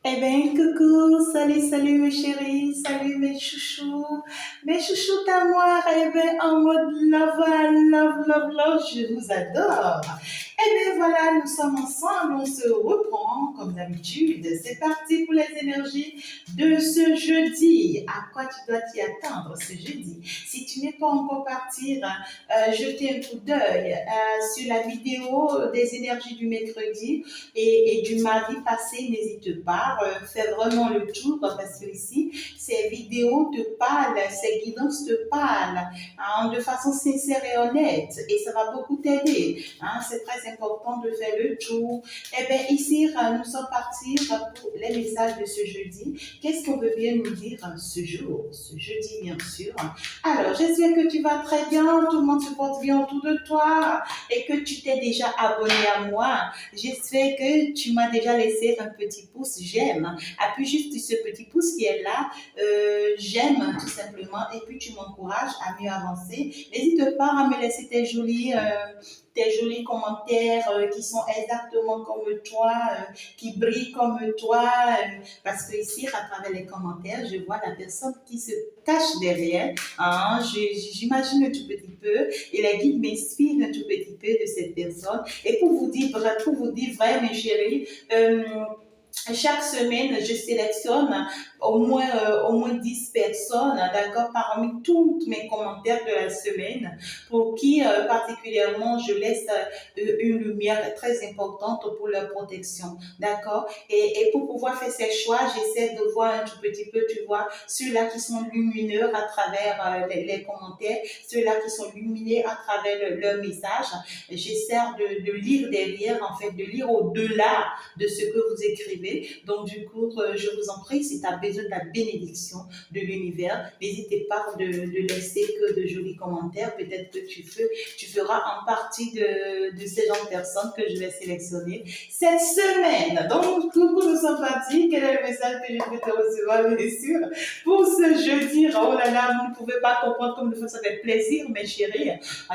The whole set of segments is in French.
Eh ben, coucou, salut mes chéris, salut mes chouchous à moi, eh ben, en mode love, je vous adore. Eh bien voilà, nous sommes ensemble, on se reprend comme d'habitude. C'est parti pour les énergies de ce jeudi. À quoi tu dois t'y attendre ce jeudi? Si tu n'es pas encore parti, jeter un coup d'œil sur la vidéo des énergies du mercredi et du mardi passé, n'hésite pas, fais vraiment le tour parce que ici, ces vidéos te parlent, ces guidances te parlent de façon sincère et honnête et ça va beaucoup t'aider. C'est très important de faire le tour. Eh bien, ici, nous sommes partis pour les messages de ce jeudi. Qu'est-ce qu'on veut bien nous dire ce jour, ce jeudi, bien sûr. Alors, j'espère que tu vas très bien, tout le monde se porte bien autour de toi et que tu t'es déjà abonné à moi. J'espère que tu m'as déjà laissé un petit pouce j'aime. Appuie juste ce petit pouce qui est là, j'aime tout simplement, et puis tu m'encourages à mieux avancer. N'hésite pas à me laisser tes jolis commentaires qui sont exactement comme toi, qui brillent comme toi, parce que ici, à travers les commentaires, je vois la personne qui se cache derrière. J'imagine un tout petit peu et la guide m'inspire un tout petit peu de cette personne. Et pour vous dire vrai, mes chéris, chaque semaine, je sélectionne au moins 10 personnes, d'accord, parmi tous mes commentaires de la semaine, pour qui particulièrement je laisse une lumière très importante pour leur protection, d'accord. Et pour pouvoir faire ces choix, j'essaie de voir un tout petit peu, tu vois, ceux-là qui sont lumineux à travers les commentaires, ceux-là qui sont lumineux à travers leur message. J'essaie de lire derrière, en fait, de lire au-delà de ce que vous écrivez. Donc, du coup, je vous en prie, si tu as besoin de la bénédiction de l'univers, n'hésitez pas de laisser que de jolis commentaires. Peut-être que tu feras en partie de ces gens de personnes que je vais sélectionner cette semaine. Donc, coucou, nous sommes partis. Quel est le message que je peux te recevoir, bien sûr, pour ce jeudi? Oh là là, vous ne pouvez pas comprendre comme nous ça fait plaisir, mes chéris,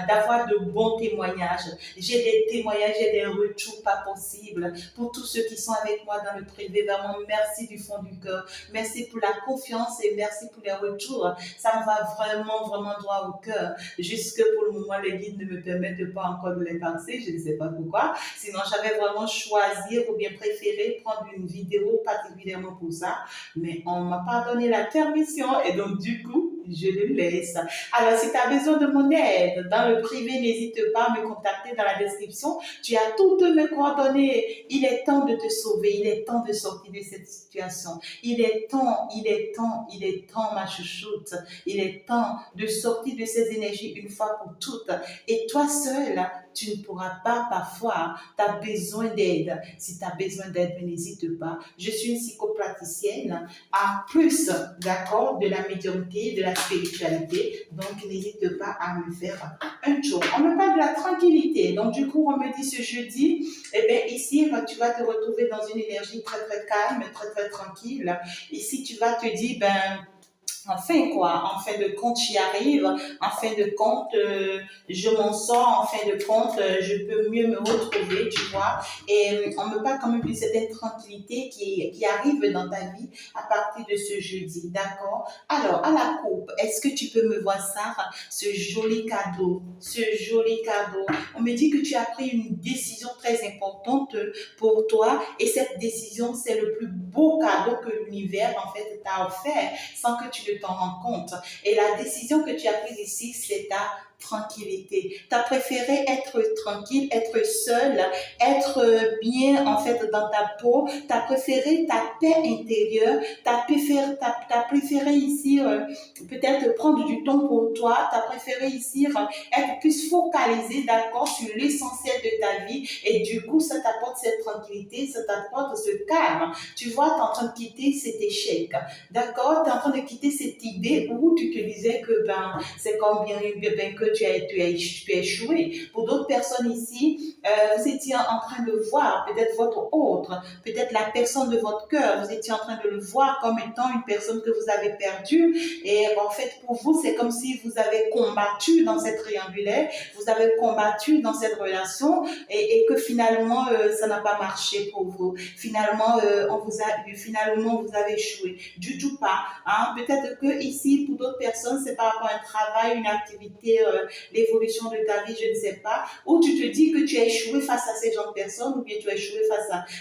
d'avoir de bons témoignages. J'ai des témoignages, j'ai des retours pas possibles. Pour tous ceux qui sont avec moi dans le privé, vraiment, merci du fond du cœur. Merci pour la confiance et merci pour les retours. Ça me va vraiment droit au cœur. Jusque pour le moment, les guides ne me permettent pas encore de les passer. Je ne sais pas pourquoi. Sinon, j'avais vraiment choisi ou bien préféré prendre une vidéo particulièrement pour ça. Mais on ne m'a pas donné la permission et donc, du coup, je le laisse. Alors, si tu as besoin de mon aide dans le privé, n'hésite pas à me contacter dans la description. Tu as toutes mes coordonnées. Il est temps de te sauver. Il est temps de sortir de cette situation. Il est temps, ma chouchoute. Il est temps de sortir de ces énergies une fois pour toutes. Et toi seul, tu ne pourras pas parfois. Tu as besoin d'aide. Si tu as besoin d'aide, n'hésite pas. Je suis une psychopraticienne à plus, d'accord, de la médiumnité, de la spiritualité. Donc, n'hésite pas à me faire un tour. On me parle de la tranquillité. Donc, du coup, on me dit ce jeudi, eh bien, ici, tu vas te retrouver dans une énergie très calme, très tranquille. Ici, tu vas te dire, ben, enfin quoi, en fin de compte, j'y arrive. En fin de compte, je m'en sors. En fin de compte, je peux mieux me retrouver, tu vois. Et on me parle quand même de cette tranquillité qui arrive dans ta vie à partir de ce jeudi, d'accord? Alors, à la coupe, est-ce que tu peux me voir ça, ce joli cadeau, ce joli cadeau? On me dit que tu as pris une décision très importante pour toi et cette décision, c'est le plus beau cadeau que l'univers, en fait, t'a offert sans que tu ne t'en rends compte. Et la décision que tu as prise ici, c'est ta tranquillité. Tu as préféré être tranquille, être seul, être bien en fait dans ta peau. Tu as préféré ta paix intérieure. Tu as préféré ici peut-être prendre du temps pour toi. Tu as préféré ici être plus focalisé, d'accord, sur l'essentiel de ta vie. Et du coup, ça t'apporte cette tranquillité, ça t'apporte ce calme. Tu vois, tu es en train de quitter cet échec. D'accord? Tu es en train de quitter cette idée où tu te disais que ben, c'est comme bien que que tu as échoué. Pour d'autres personnes ici, vous étiez en train de voir peut-être votre autre, peut-être la personne de votre cœur, vous étiez en train de le voir comme étant une personne que vous avez perdue. Et en fait, pour vous, c'est comme si vous avez combattu dans cette triangulaire, vous avez combattu dans cette relation et que finalement, ça n'a pas marché pour vous. Finalement, finalement, vous avez échoué. Du tout pas. Hein. Peut-être que ici, pour d'autres personnes, c'est par rapport à un travail, une activité, l'évolution de ta vie, je ne sais pas, où tu te dis que tu as échoué face à ces gens de personnes ou bien tu as échoué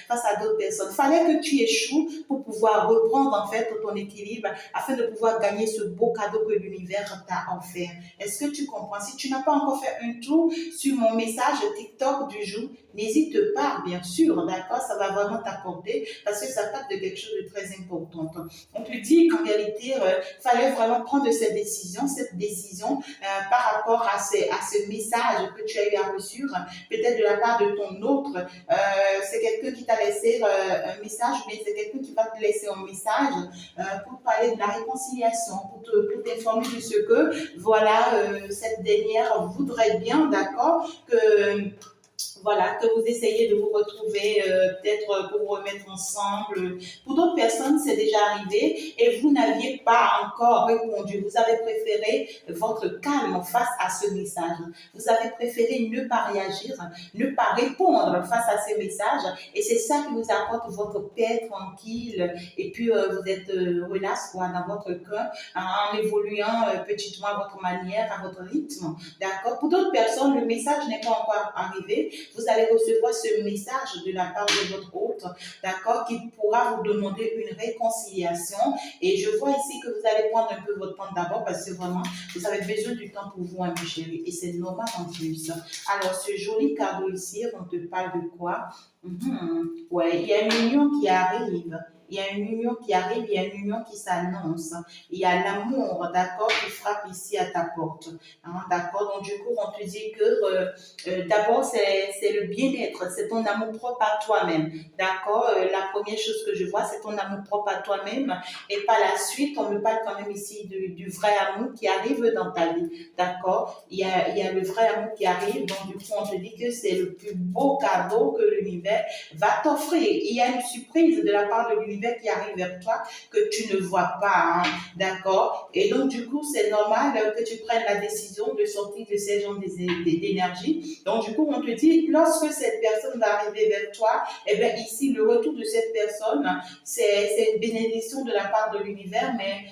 face à d'autres personnes. Fallait que tu échoues pour pouvoir reprendre en fait ton équilibre afin de pouvoir gagner ce beau cadeau que l'univers t'a offert. Est-ce que tu comprends? Si tu n'as pas encore fait un tour sur mon message TikTok du jour, n'hésite pas, bien sûr, d'accord? Ça va vraiment t'apporter parce que ça parle de quelque chose de très important. On te dit qu'en réalité, fallait vraiment prendre cette décision par rapport à ce message que tu as eu à reçuir, peut-être de la part de ton autre. C'est quelqu'un qui t'a laissé un message, mais c'est quelqu'un qui va te laisser un message pour parler de la réconciliation, pour t'informer de ce que, voilà, cette dernière voudrait bien, d'accord, que voilà, que vous essayez de vous retrouver, peut-être pour vous remettre ensemble. Pour d'autres personnes, c'est déjà arrivé et vous n'aviez pas encore répondu. Vous avez préféré votre calme face à ce message. Vous avez préféré ne pas réagir, ne pas répondre face à ces messages et c'est ça qui vous apporte votre paix tranquille et puis vous êtes relax quoi, dans votre cœur en évoluant petitement à votre manière, à votre rythme. D'accord? Pour d'autres personnes, le message n'est pas encore arrivé. Vous allez recevoir ce message de la part de votre hôte, d'accord, qui pourra vous demander une réconciliation. Et je vois ici que vous allez prendre un peu votre temps d'abord parce que vraiment, vous avez besoin du temps pour vous, hein, mes chéris. Et c'est normal en plus. Alors, ce joli cadeau ici, on te parle de quoi? Ouais, il y a une union qui arrive. Il y a une union qui arrive, il y a une union qui s'annonce. Il y a l'amour, d'accord, qui frappe ici à ta porte. Hein, d'accord, donc du coup, on te dit que d'abord, c'est le bien-être, c'est ton amour propre à toi-même. D'accord, la première chose que je vois, c'est ton amour propre à toi-même. Et par la suite, on me parle quand même ici du vrai amour qui arrive dans ta vie. D'accord, il y a le vrai amour qui arrive, donc du coup, on te dit que c'est le plus beau cadeau que l'univers va t'offrir. Il y a une surprise de la part de l'univers qui arrive vers toi que tu ne vois pas, hein, d'accord? Et donc, du coup, c'est normal que tu prennes la décision de sortir de ces genres d'énergie. Donc, du coup, on te dit, lorsque cette personne va arriver vers toi, eh bien, ici, le retour de cette personne, c'est une bénédiction de la part de l'univers, mais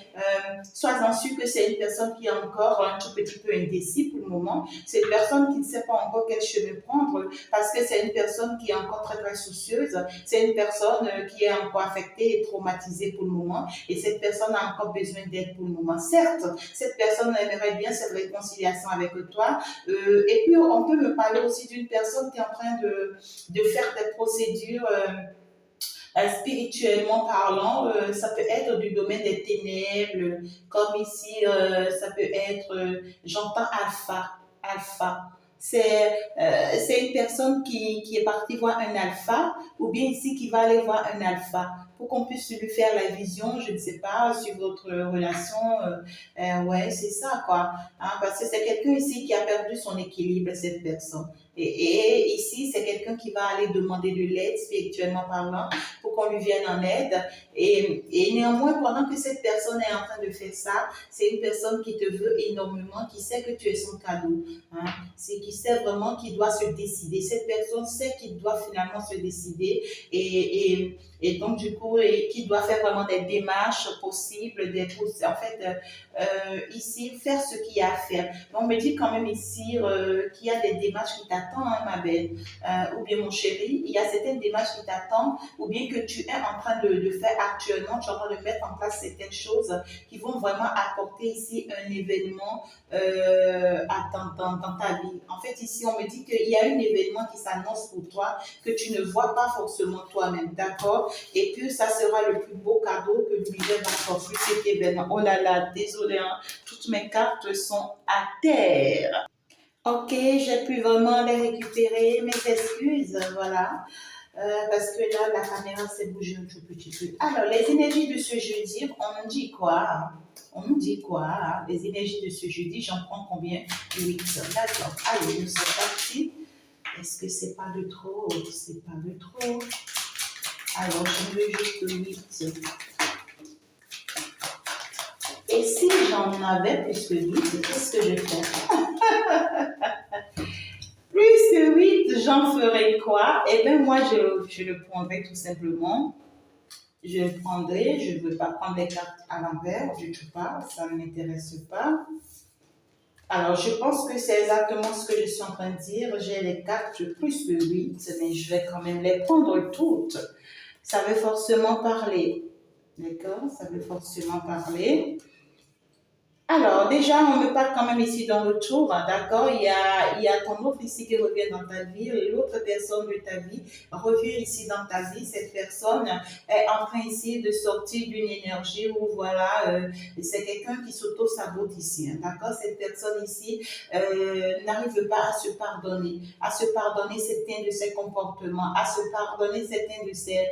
sois-en sûr que c'est une personne qui est encore un tout petit peu indécis pour le moment. C'est une personne qui ne sait pas encore quel chemin prendre parce que c'est une personne qui est encore très, très soucieuse. C'est une personne qui est encore affectée et traumatisée pour le moment. Et cette personne a encore besoin d'aide pour le moment. Certes, cette personne aimerait bien cette réconciliation avec toi. Et puis, on peut me parler aussi d'une personne qui est en train de faire des procédures spirituellement parlant, ça peut être du domaine des ténèbres, comme ici, ça peut être, j'entends alpha. C'est une personne qui est partie voir un alpha, ou bien ici qui va aller voir un alpha, pour qu'on puisse lui faire la vision, je ne sais pas, sur votre relation. Ouais, c'est ça, quoi. Hein, parce que c'est quelqu'un ici qui a perdu son équilibre, cette personne. Et ici, c'est quelqu'un qui va aller demander de l'aide, spirituellement parlant, pour qu'on lui vienne en aide. Et néanmoins, pendant que cette personne est en train de faire ça, c'est une personne qui te veut énormément, qui sait que tu es son cadeau. Hein. C'est qui sait vraiment qu'il doit se décider. Cette personne sait qu'il doit finalement se décider et donc du coup, qu'il doit faire vraiment des démarches possibles, en fait, ici, faire ce qu'il y a à faire. Donc, on me dit quand même ici qu'il y a des démarches qui t'attendent, hein, ma belle, ou bien mon chéri, il y a certaines démarches qui t'attendent, ou bien que tu es en train de faire actuellement, tu es en train de mettre en place certaines choses qui vont vraiment apporter ici un événement dans ta vie. En fait, ici, on me dit qu'il y a un événement qui s'annonce pour toi que tu ne vois pas forcément toi-même, d'accord? Et puis, ça sera le plus beau cadeau que l'univers va t'offrir cet événement. Oh là là, désolé, hein, toutes mes cartes sont à terre. Ok, j'ai pu vraiment les récupérer, mes excuses, voilà. Parce que là, la caméra s'est bougée un tout petit peu. Alors, les énergies de ce jeudi, on dit quoi? On nous dit quoi, hein? Les énergies de ce jeudi, j'en prends combien? 8. D'accord. Allez, nous sommes partis. Est-ce que c'est pas de trop? C'est pas de trop. Alors, je veux juste 8. Et si j'en avais plus que 8, qu'est-ce que je fais? Plus que 8, j'en ferais quoi? Eh bien, moi, je le prendrais tout simplement. Je le prendrai, je ne veux pas prendre les cartes à l'envers, du tout pas, ça ne m'intéresse pas. Alors, je pense que c'est exactement ce que je suis en train de dire. J'ai les cartes plus que 8, mais je vais quand même les prendre toutes. Ça veut forcément parler. D'accord? Ça veut forcément parler. Alors, déjà, on me parle quand même ici dans le tour, hein, d'accord? Il y a ton autre ici qui revient dans ta vie, l'autre personne de ta vie revient ici dans ta vie. Cette personne est en train ici de sortir d'une énergie où, voilà, c'est quelqu'un qui s'auto-sabote ici, hein, d'accord? Cette personne ici n'arrive pas à se pardonner certains de ses comportements, à se pardonner certains de ses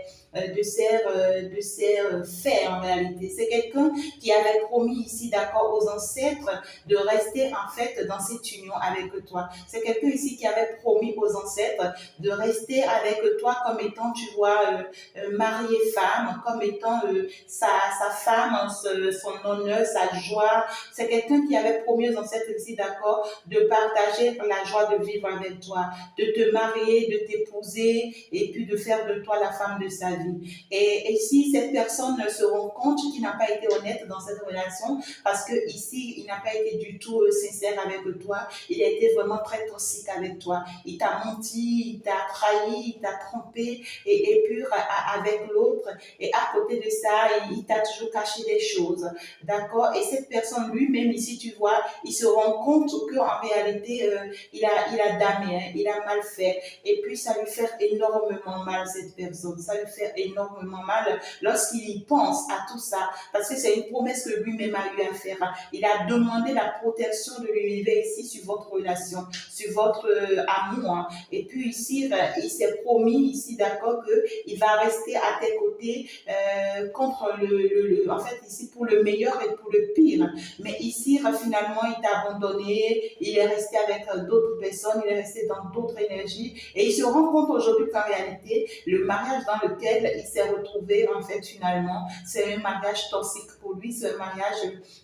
faits en réalité. C'est quelqu'un qui avait promis ici, d'accord, aux ancêtres de rester en fait dans cette union avec toi. C'est quelqu'un ici qui avait promis aux ancêtres de rester avec toi comme étant, tu vois, marié femme, comme étant sa femme, son honneur, sa joie. C'est quelqu'un qui avait promis aux ancêtres ici, d'accord, de partager la joie de vivre avec toi, de te marier, de t'épouser et puis de faire de toi la femme de sa vie. Et si cette personne se rend compte qu'il n'a pas été honnête dans cette relation, parce que ici, il n'a pas été du tout sincère avec toi, il a été vraiment très toxique avec toi. Il t'a menti, il t'a trahi, il t'a trompé et puis avec l'autre. Et à côté de ça, il t'a toujours caché des choses. D'accord? Et cette personne lui-même, ici, tu vois, il se rend compte qu'en réalité, il a damé, hein, il a mal fait. Et puis, ça lui fait énormément mal, cette personne. Ça lui fait énormément mal lorsqu'il y pense à tout ça. Parce que c'est une promesse que lui-même a eu à faire. Il a demandé la protection de l'univers ici sur votre relation, sur votre amour. Hein. Et puis ici, il s'est promis ici, d'accord, qu'il va rester à tes côtés contre en fait, ici, pour le meilleur et pour le pire. Mais ici, finalement, il t'a abandonné, il est resté avec d'autres personnes, il est resté dans d'autres énergies. Et il se rend compte aujourd'hui qu'en réalité, le mariage dans lequel il s'est retrouvé, en fait, finalement, c'est un mariage toxique pour lui, c'est un mariage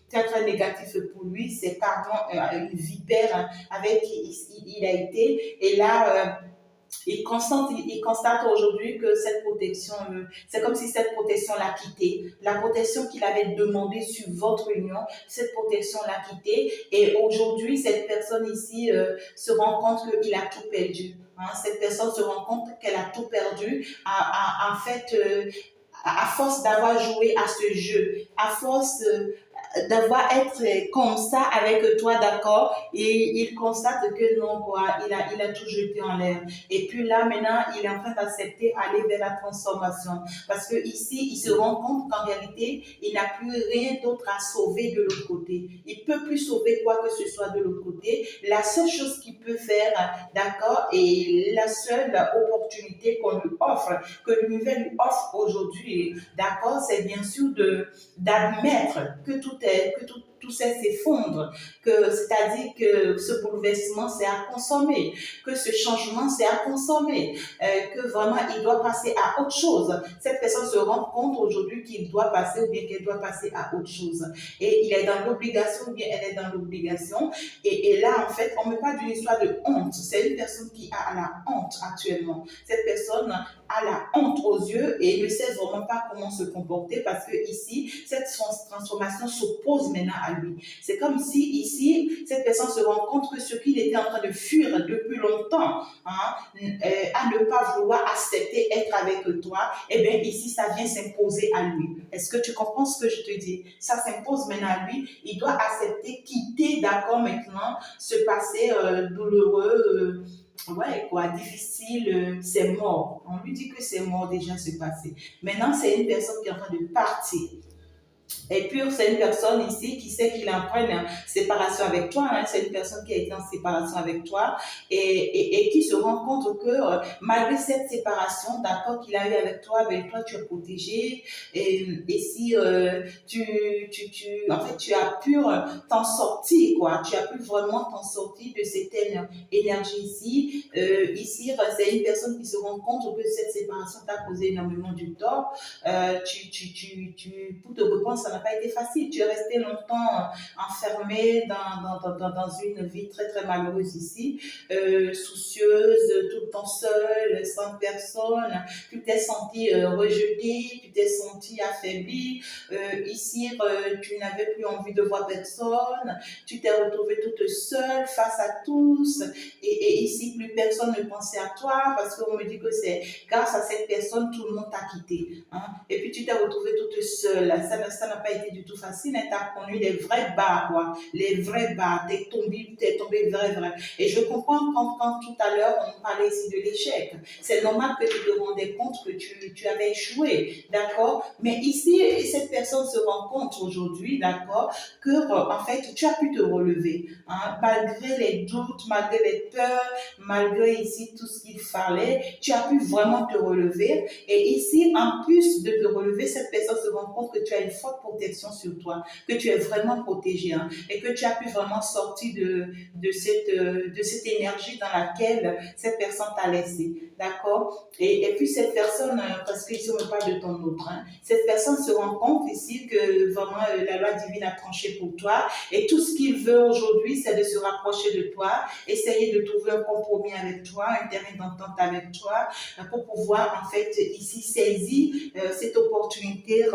très, très négatif pour lui. C'est carrément une vipère avec qui il a été. Et là, il constate aujourd'hui que cette protection, c'est comme si cette protection l'a quitté. La protection qu'il avait demandée sur votre union, cette protection l'a quitté. Et aujourd'hui, cette personne ici se rend compte qu'il a tout perdu. Hein. Cette personne se rend compte qu'elle a tout perdu. En fait, à force d'avoir joué à ce jeu, à force d'avoir être comme ça avec toi, d'accord, et il constate que non, quoi, il a tout jeté en l'air. Et puis là, maintenant, il est en train d'accepter aller vers la transformation. Parce que ici, il se rend compte qu'en réalité, il n'a plus rien d'autre à sauver de l'autre côté. Il ne peut plus sauver quoi que ce soit de l'autre côté. La seule chose qu'il peut faire, d'accord, et la seule opportunité qu'on lui offre, que l'univers lui offre aujourd'hui, d'accord, c'est bien sûr d'admettre que tout ça s'effondre, c'est-à-dire que ce bouleversement c'est à consommer, que ce changement c'est à consommer, que vraiment il doit passer à autre chose. Cette personne se rend compte aujourd'hui qu'il doit passer ou bien qu'elle doit passer à autre chose. Et il est dans l'obligation ou bien elle est dans l'obligation. Et là, en fait, on ne parle d'une histoire de honte. C'est une personne qui a la honte actuellement. Cette personne a la honte aux yeux et ne sait vraiment pas comment se comporter parce que ici, cette transformation s'oppose maintenant à lui. C'est comme si ici, cette personne se rend compte que ce qu'il était en train de fuir depuis longtemps, hein, à ne pas vouloir accepter être avec toi, eh bien ici, ça vient s'imposer à lui. Est-ce que tu comprends ce que je te dis? Ça s'impose maintenant à lui. Il doit accepter, quitter, d'accord, maintenant, ce passé douloureux, ouais, quoi, difficile, c'est mort. On lui dit que c'est mort déjà ce passé. Maintenant, c'est une personne qui est en train de partir. Et puis, c'est une personne ici qui sait qu'il est en pleine séparation avec toi. Hein. C'est une personne qui a été en séparation avec toi et qui se rend compte que malgré cette séparation, d'accord, qu'il a eu avec toi, ben, toi, tu es protégé. Et si en fait, tu as pu t'en sortir, quoi. Tu as pu vraiment t'en sortir de cette énergie ici. Ici, c'est une personne qui se rend compte que cette séparation t'a causé énormément du tort. Pour te répondre, ça n'a pas été facile. Tu es resté longtemps enfermé dans une vie très, très malheureuse ici, soucieuse, tout le temps seule, sans personne. Tu t'es senti rejeté, tu t'es senti affaibli. Ici, tu n'avais plus envie de voir personne. Tu t'es retrouvé toute seule face à tous. Et ici, plus personne ne pensait à toi parce qu'on me dit que c'est grâce à cette personne, tout le monde t'a quitté. Hein? Et puis tu t'es retrouvée toute seule. Ça n'a pas été du tout facile. Tu as connu les vrais bas, quoi. Les vrais bas. T'es tombé vrai, vrai. Et je comprends quand tout à l'heure, on parlait ici de l'échec. C'est normal que tu te rendais compte que tu avais échoué. D'accord? Mais ici, cette personne se rend compte aujourd'hui, d'accord, que en fait, tu as pu te relever. Hein? Malgré les doutes, malgré les peurs, malgré ici tout ce qu'il fallait, tu as pu vraiment te relever. Et ici, en plus de te relever, cette personne se rend compte que tu as une forte protection sur toi, que tu es vraiment protégé, hein, et que tu as pu vraiment sortir de cette énergie dans laquelle cette personne t'a laissé. D'accord? Et puis cette personne, parce qu'ici on ne parle de ton autre, hein, cette personne se rend compte ici que vraiment la loi divine a tranché pour toi et tout ce qu'il veut aujourd'hui, c'est de se rapprocher de toi, essayer de trouver un compromis avec toi, un terrain d'entente avec toi, pour pouvoir en fait ici saisir cette opportunité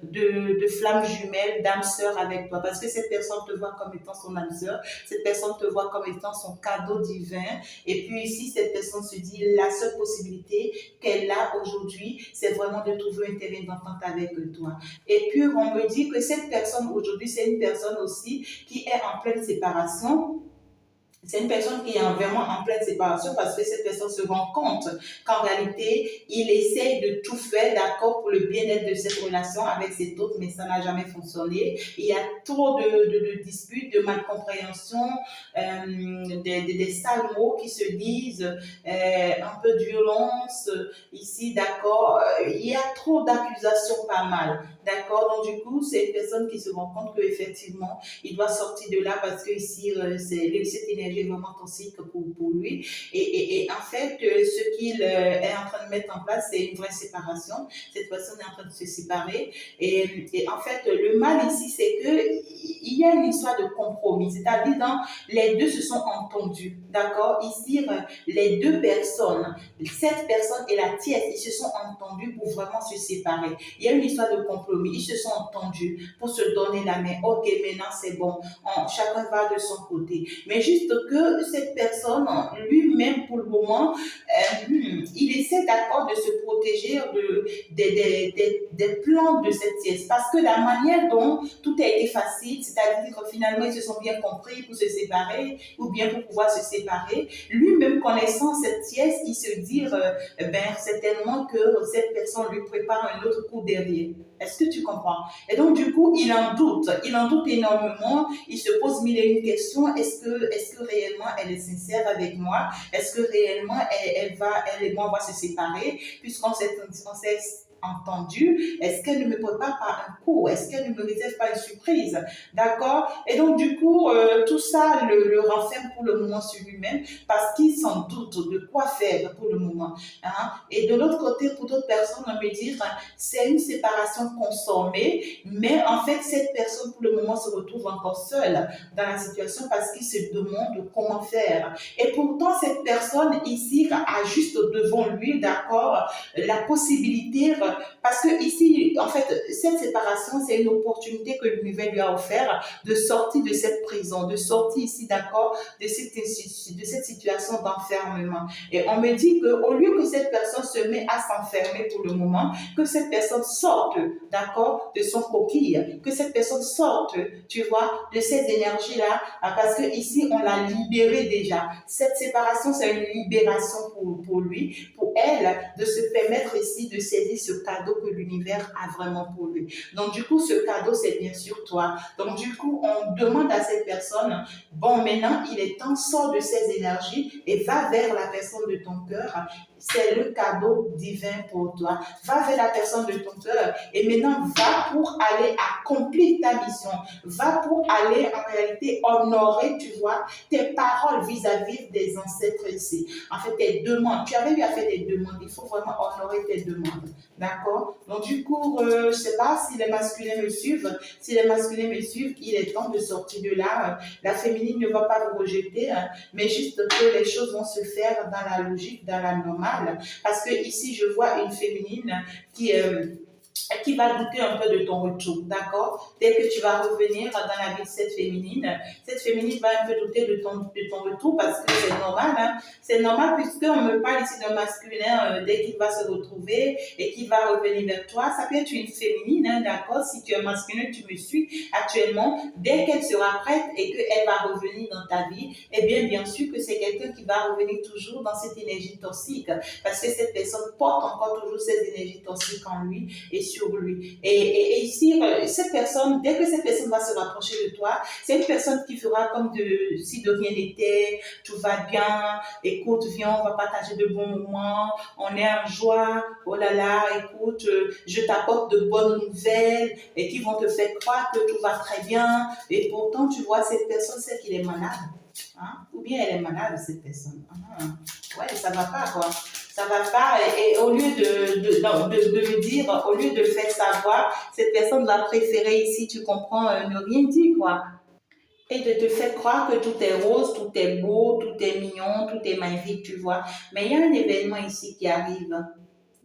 de flamme jumelle, d'âme sœur avec toi. Parce que cette personne te voit comme étant son âme sœur, cette personne te voit comme étant son cadeau divin. Et puis ici, cette personne se dit la seule possibilité qu'elle a aujourd'hui, c'est vraiment de trouver un terrain d'entente avec toi. Et puis on me dit que cette personne aujourd'hui, c'est une personne aussi qui est en pleine séparation. C'est une personne qui est vraiment en pleine séparation parce que cette personne se rend compte qu'en réalité, il essaye de tout faire, d'accord, pour le bien-être de cette relation avec cet autre, mais ça n'a jamais fonctionné. Il y a trop de disputes, de malcompréhensions, des sales mots qui se disent, un peu de violence ici, d'accord. Il y a trop d'accusations pas mal, d'accord. Donc du coup, c'est une personne qui se rend compte qu'effectivement, il doit sortir de là parce que ici, cette énergie est vraiment toxique pour lui. Et en fait, ce qu'il est en train de mettre en place, c'est une vraie séparation. Cette personne est en train de se séparer. Et en fait, le mal ici, c'est que il y a une histoire de compromis. C'est-à-dire, les deux se sont entendus. D'accord? Ici, les deux personnes, cette personne et la tiers, ils se sont entendus pour vraiment se séparer. Il y a une histoire de compromis. Ils se sont entendus pour se donner la main. Ok, maintenant c'est bon. Chacun va de son côté. Mais juste que cette personne, lui-même, pour le moment, il essaie d'accord de se protéger des plans de cette pièce. Parce que la manière dont tout a été facile, c'est-à-dire que finalement, ils se sont bien compris pour se séparer ou bien pour pouvoir se séparer. Lui-même, connaissant cette pièce, il se dit, certainement que cette personne lui prépare un autre coup derrière. Est-ce que tu comprends? Et donc, du coup, il en doute énormément, il se pose mille et une questions. Est-ce que réellement elle est sincère avec moi? Est-ce que réellement elle et moi, on va se séparer? Puisqu'on s'est entendu, est-ce qu'elle ne me prépare pas un coup? Est-ce qu'elle ne me réserve pas une surprise? D'accord? Et donc, du coup, tout ça le renferme pour le moment sur lui-même parce qu'il s'en doute de quoi faire pour le moment. Hein? Et de l'autre côté, pour d'autres personnes, on me dire, c'est une séparation consommée, mais en fait, cette personne, pour le moment, se retrouve encore seule dans la situation parce qu'il se demande comment faire. Et pourtant, cette personne ici a juste devant lui, d'accord, la possibilité, parce que ici, en fait, cette séparation, c'est une opportunité que l'univers lui a offert de sortir de cette prison, de sortir ici, d'accord, de cette situation d'enfermement. Et on me dit qu'au lieu que cette personne se met à s'enfermer pour le moment, que cette personne sorte, d'accord, de son coquille, que cette personne sorte, tu vois, de ces énergies-là, parce que ici, on l'a libéré déjà. Cette séparation, c'est une libération pour lui, pour elle, de se permettre ici de saisir ce cadeau que l'univers a vraiment pour retrouver. Donc, du coup, ce cadeau, c'est bien sûr toi. Donc, du coup, on demande à cette personne, bon, maintenant, il est temps, sors de ces énergies et va vers la personne de ton cœur. C'est le cadeau divin pour toi. Va vers la personne de ton cœur et maintenant va pour aller accomplir ta mission. Va pour aller en réalité honorer, tu vois, tes paroles vis-à-vis des ancêtres ici. En fait, tes demandes. Tu avais eu à faire des demandes. Il faut vraiment honorer tes demandes. D'accord? Donc, du coup, je ne sais pas si les masculins me suivent. Si les masculins me suivent, il est temps de sortir de là. La féminine ne va pas vous rejeter, hein, mais juste que les choses vont se faire dans la logique, dans la normale. Parce que ici, je vois une féminine qui va douter un peu de ton retour, d'accord? Dès que tu vas revenir dans la vie de cette féminine va un peu douter de ton retour parce que c'est normal, hein? C'est normal puisqu'on me parle ici d'un masculin dès qu'il va se retrouver et qu'il va revenir vers toi. Ça peut être une féminine, hein, d'accord? Si tu es masculin, tu me suis actuellement. Dès qu'elle sera prête et qu'elle va revenir dans ta vie, eh bien sûr que c'est quelqu'un qui va revenir toujours dans cette énergie toxique parce que cette personne porte encore toujours cette énergie toxique en lui et sur lui. Et ici, cette personne, dès que cette personne va se rapprocher de toi, c'est une personne qui fera comme si de rien n'était, tout va bien, écoute, viens, on va partager de bons moments, on est en joie, oh là là, écoute, je t'apporte de bonnes nouvelles et qui vont te faire croire que tout va très bien. Et pourtant, tu vois, cette personne sait qu'il est malade. Hein? Ou bien elle est malade, cette personne. Ouais, ça va pas, quoi. Ça va pas. Et au lieu de le dire, au lieu de le faire savoir, cette personne va préférer ici, tu comprends, ne rien dire, quoi. Et de te faire croire que tout est rose, tout est beau, tout est mignon, tout est magnifique, tu vois. Mais il y a un événement ici qui arrive.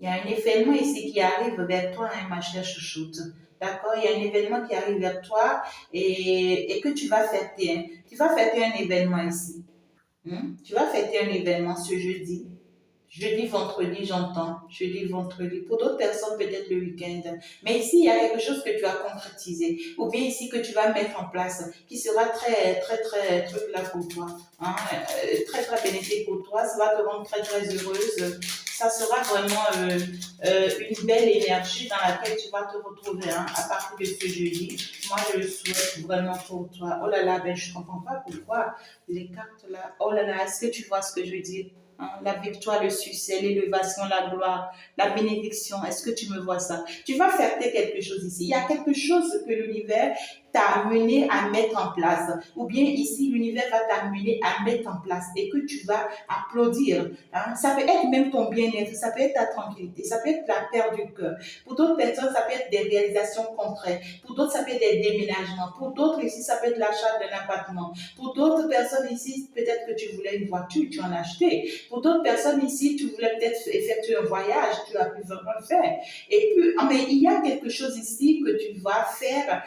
Il y a un événement ici qui arrive vers toi, hein, ma chère chouchoute. D'accord? Il y a un événement qui arrive vers toi et que tu vas fêter, hein. Tu vas fêter un événement ici. Tu vas fêter un événement ce jeudi. Jeudi, vendredi, j'entends. Jeudi, vendredi. Pour d'autres personnes, peut-être le week-end. Mais ici, il y a quelque chose que tu as concrétisé. Ou bien ici, que tu vas mettre en place, qui sera très, très, très, truc là pour toi. Hein? Très, très bénéfique pour toi. Ça va te rendre très, très heureuse. Ça sera vraiment une belle énergie dans laquelle tu vas te retrouver, hein, à partir de ce jeudi. Moi, je le souhaite vraiment pour toi. Oh là là, ben, je ne comprends pas pourquoi les cartes là. Oh là là, est-ce que tu vois ce que je veux dire? Hein, la victoire, le succès, l'élévation, la gloire, la bénédiction. Est-ce que tu me vois ça? Tu vas faire quelque chose ici. Il y a quelque chose que l'univers t'a amené à mettre en place. Ou bien ici, l'univers va t'amener à mettre en place et que tu vas applaudir. Hein. Ça peut être même ton bien-être, ça peut être ta tranquillité, ça peut être la paix du cœur. Pour d'autres personnes, ça peut être des réalisations concrètes. Pour d'autres, ça peut être des déménagements. Pour d'autres, ici, ça peut être l'achat d'un appartement. Pour d'autres personnes ici, peut-être que tu voulais une voiture, tu en as acheté. Pour d'autres personnes ici, tu voulais peut-être effectuer un voyage, tu as pu vraiment le faire. Et puis, mais il y a quelque chose ici que tu vas faire.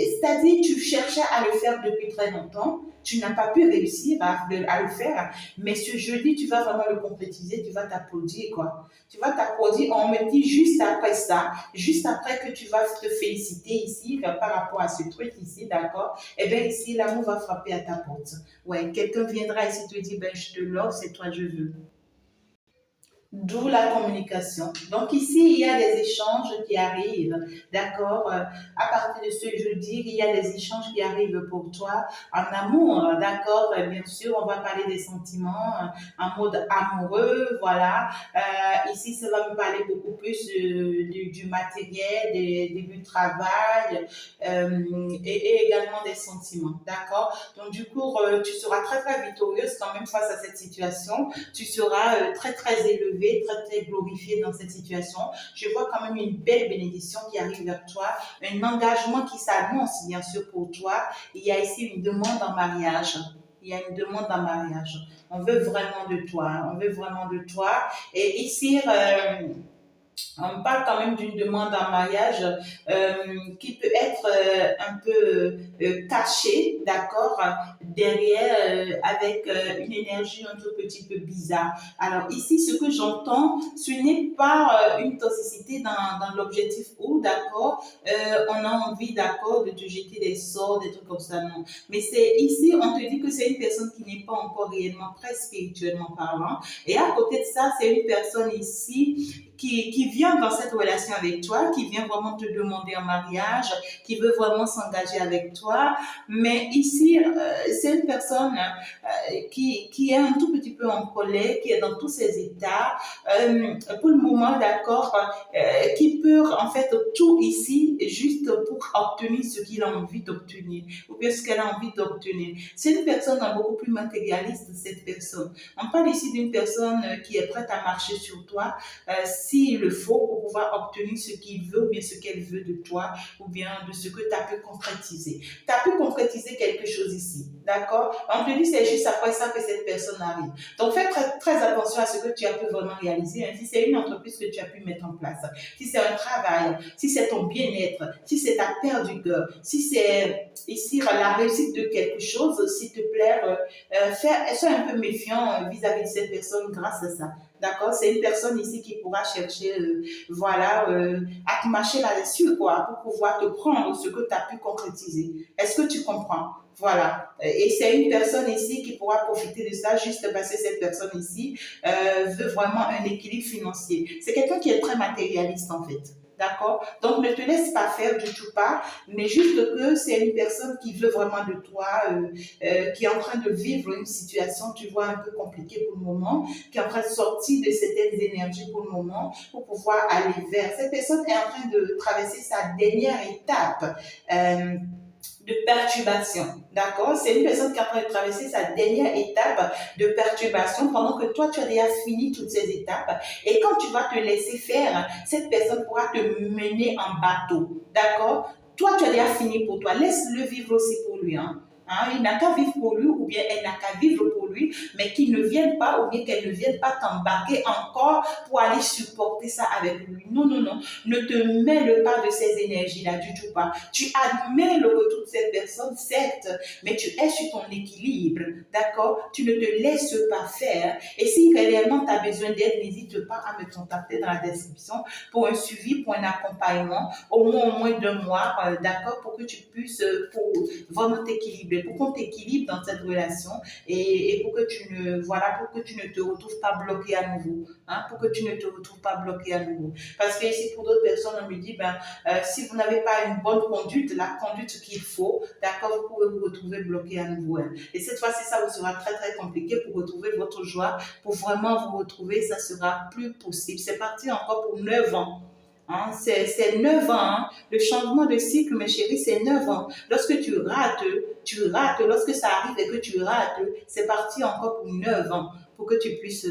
C'est-à-dire, tu cherchais à le faire depuis très longtemps, tu n'as pas pu réussir à le faire, mais ce jeudi, tu vas vraiment le concrétiser, tu vas t'applaudir, quoi. Tu vas t'applaudir, on me dit juste après ça, juste après que tu vas te féliciter ici, par rapport à ce truc ici, d'accord? Eh bien, ici, l'amour va frapper à ta porte. Ouais, quelqu'un viendra ici te dire, ben, je te l'offre, c'est toi, je veux. D'où la communication. Donc ici, il y a des échanges qui arrivent, d'accord? À partir de ce jeudi, il y a des échanges qui arrivent pour toi en amour, d'accord? Bien sûr, on va parler des sentiments en mode amoureux, voilà. Ici, ça va me parler beaucoup plus du matériel, du travail et également des sentiments, d'accord? Donc du coup, tu seras très très victorieuse quand même face à cette situation. Tu seras très très élevée, très très glorifié dans cette situation. Je vois quand même une belle bénédiction qui arrive vers toi, un engagement qui s'annonce bien sûr pour toi. Il y a ici une demande en mariage. Il y a une demande en mariage. On veut vraiment de toi. Hein. On veut vraiment de toi. Et ici, on parle quand même d'une demande en mariage qui peut être un peu cachée, d'accord, derrière avec une énergie un tout petit peu bizarre. Alors ici, ce que j'entends, ce n'est pas une toxicité dans l'objectif ou, d'accord, on a envie, d'accord, de te jeter des sorts, des trucs comme ça, non. Mais c'est ici, on te dit que c'est une personne qui n'est pas encore réellement prête spirituellement parlant. Et à côté de ça, c'est une personne ici qui vient dans cette relation avec toi, qui vient vraiment te demander en mariage, qui veut vraiment s'engager avec toi. Mais ici, c'est une personne qui est un tout petit peu en colère, qui est dans tous ses états, pour le moment, d'accord, qui peut en fait tout ici juste pour obtenir ce qu'il a envie d'obtenir ou bien ce qu'elle a envie d'obtenir. C'est une personne beaucoup plus matérialiste, cette personne. On parle ici d'une personne qui est prête à marcher sur toi s'il le faut pour pouvoir obtenir ce qu'il veut ou bien ce qu'elle veut de toi ou bien de ce que tu as pu concrétiser. Tu as pu concrétiser quelque chose ici, d'accord? On te dit c'est juste après ça que cette personne arrive. Donc fais très attention à ce que tu as pu vraiment réaliser. Hein. Si c'est une entreprise que tu as pu mettre en place, si c'est un travail, si c'est ton bien-être, si c'est ta paire du cœur, si c'est ici la réussite de quelque chose, s'il te plaît, sois un peu méfiant vis-à-vis de cette personne grâce à ça. D'accord? C'est une personne ici qui pourra chercher, voilà, à te mâcher là-dessus, quoi, pour pouvoir te prendre ce que tu as pu concrétiser. Est-ce que tu comprends? Voilà. Et c'est une personne ici qui pourra profiter de ça juste parce que cette personne ici veut vraiment un équilibre financier. C'est quelqu'un qui est très matérialiste en fait. D'accord? Donc ne te laisse pas faire du tout pas, mais juste que c'est une personne qui veut vraiment de toi, qui est en train de vivre une situation, tu vois, un peu compliquée pour le moment, qui est en train de sortir de certaines énergies pour le moment, pour pouvoir aller vers. Cette personne est en train de traverser sa dernière étape. De perturbation, d'accord? C'est une personne qui est en train de traverser sa dernière étape de perturbation pendant que toi, tu as déjà fini toutes ces étapes. Et quand tu vas te laisser faire, cette personne pourra te mener en bateau, d'accord? Toi, tu as déjà fini pour toi. Laisse-le vivre aussi pour lui, hein? Hein, il n'a qu'à vivre pour lui ou bien elle n'a qu'à vivre pour lui, mais qu'il ne vienne pas ou bien qu'elle ne vienne pas t'embarquer encore pour aller supporter ça avec lui. Non, non, non. Ne te mêle pas de ces énergies-là du tout pas. Tu admets le retour de cette personne, certes, mais tu es sur ton équilibre, d'accord? Tu ne te laisses pas faire. Et si réellement tu as besoin d'aide, n'hésite pas à me contacter dans la description pour un suivi, pour un accompagnement, au moins 2 mois, d'accord, pour que tu puisses pour vraiment t'équilibrer, pour qu'on t'équilibre dans cette relation et pour que tu ne, voilà, pour que tu ne te retrouves pas bloqué à nouveau, hein, pour que tu ne te retrouves pas bloqué à nouveau. Parce que ici, pour d'autres personnes, on me dit, si vous n'avez pas une bonne conduite, la conduite qu'il faut, d'accord, vous pouvez vous retrouver bloqué à nouveau. Hein. Et cette fois-ci, ça vous sera très compliqué pour retrouver votre joie, pour vraiment vous retrouver, ça sera plus possible. C'est parti encore pour 9 ans. Hein, c'est 9 ans. Hein. Le changement de cycle, mes chéris, c'est 9 ans. Lorsque tu rates, tu rates. Lorsque ça arrive et que tu rates, c'est parti encore pour 9 ans pour que tu puisses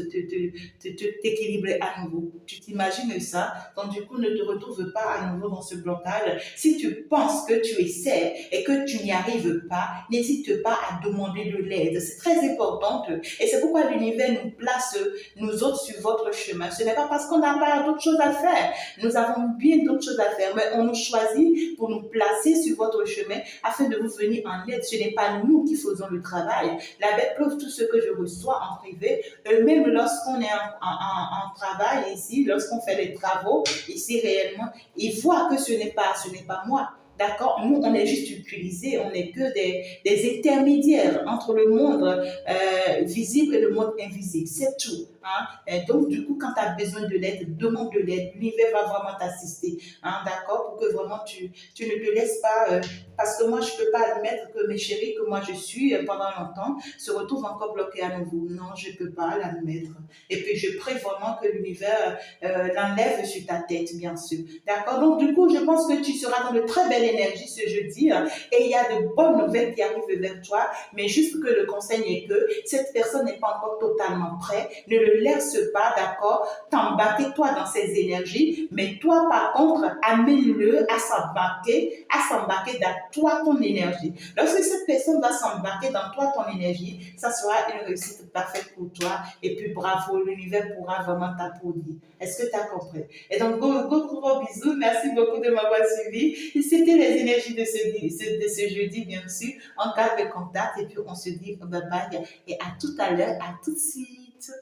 t'équilibrer à nouveau. Tu t'imagines ça? Donc, du coup, ne te retrouve pas à nouveau dans ce blocage. Si tu penses que tu essaies et que tu n'y arrives pas, n'hésite pas à demander de l'aide. C'est très important. Et c'est pourquoi l'univers nous place, nous autres, sur votre chemin. Ce n'est pas parce qu'on n'a pas d'autres choses à faire. Nous avons bien d'autres choses à faire, mais on nous choisit pour nous placer sur votre chemin afin de vous venir en aide. Ce n'est pas nous qui faisons le travail. La bête preuve, tout ce que je reçois en privé, même lorsqu'on est en travail ici, lorsqu'on fait les travaux ici réellement, ils voient que ce n'est pas moi. D'accord? Nous, on est juste utilisés, on n'est que des intermédiaires entre le monde visible et le monde invisible. C'est tout. Hein? Et donc, du coup, quand tu as besoin de l'aide, demande de l'aide. L'univers va vraiment t'assister. Hein? D'accord? Pour que vraiment tu ne te laisses pas. Parce que moi, je ne peux pas admettre que mes chéris, que moi je suis pendant longtemps, se retrouvent encore bloqués à nouveau. Non, je ne peux pas l'admettre. Et puis, je prie vraiment que l'univers l'enlève sur ta tête, bien sûr. D'accord? Donc, du coup, je pense que tu seras dans de très belles énergies ce jeudi. Hein, et il y a de bonnes nouvelles qui arrivent vers toi. Mais juste que le conseil est que cette personne n'est pas encore totalement prête. Ne le laisse pas, d'accord, t'embarquer-toi dans ces énergies. Mais toi, par contre, amène-le à s'embarquer dans toi, ton énergie. Lorsque cette personne va s'embarquer dans toi, ton énergie, ça sera une réussite parfaite pour toi. Et puis, bravo, l'univers pourra vraiment t'applaudir. Est-ce que tu as compris? Et donc, gros bisous. Merci beaucoup de m'avoir suivi. C'était les énergies de ce jeudi, bien sûr. On garde le contact et puis on se dit bye bye et à tout à l'heure, à tout de suite.